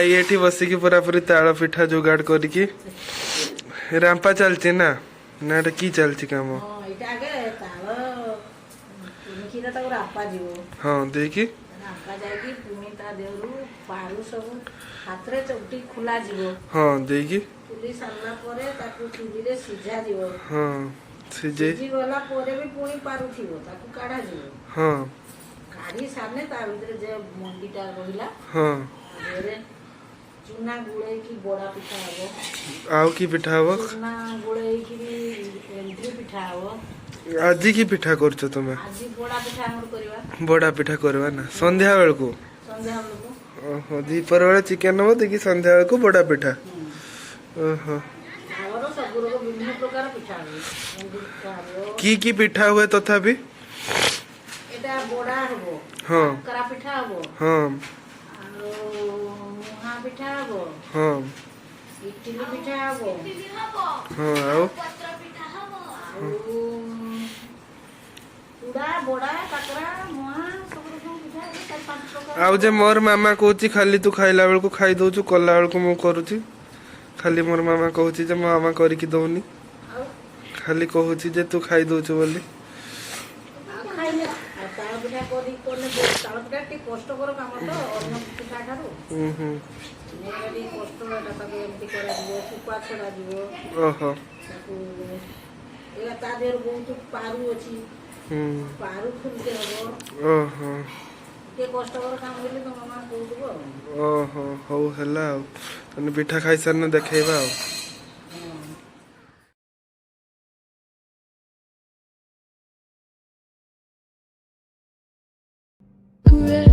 आई एठी बसिकी पूरा पूरी ताल पिठा जुगाड़ करिकी रांपा चलची ना ना एटा की चलची काम हां इटा आगे ताल किरा ताको रांपा जीवो हां देखी रांपा जायकी पुनी ता देवरु पारु सब हाथरे चौटी खुला जीवो हां देखी खुली सारला परे ताको चुली रे सिझा जीवो हां सिजे सिझी गला परे भी पुनी पारु थीवो ताको काढा जीवो हां काढी सामने ता भीतर जे मंडीटा रहिला हां रे चूना गुळे की बोडा पिठा हबो आउ की पिठा हबो चूना गुळे की एंट्री पिठा हबो आजी की पिठा करछो तुमे आजी बोडा पिठा हमर करबा बड़ा पिठा करबा ना संध्या बेल को संध्या हमको ओहो दीपर बेला चिकन हो देखी संध्या बेल को बड़ा पिठा ओहो और सब गुरो विभिन्न प्रकार पिठा हबो एंट्री पिठा हबो की पिठा हुए तथापि एटा बोडा हबो हां करा पिठा हबो हां और मुहा पिठा हबो हां इडली पिठा हबो हां आउ पत्र पिठा हबो उडा बोडा काकरा मुहा सब रकम पिठा है चार पांच प्रकार आउ जे मोर मामा कहूची खाली तू खाइला बेल को खाई दउछु कला बेल को मु करूची खाली मोर मामा कहूची जे मामा करी की दउनी खाली कहूची जे तू खाई दउछु बोली खाइले ताळ पिठा करी कोने ताळ पिठा टी कष्ट कर काम तो अन्न पिठा ठारू नेगडी कष्ट एटा ताके एमती करा दिबो सुपा छडा दिबो ओहो एला ता देर बहुत पारू अछि पारू खुलते हबो ओहो के कष्ट कर काम होले तो मामा कहू दबो ओहो हौ हला तने पिठा खाई सरने देखेबा Hooray.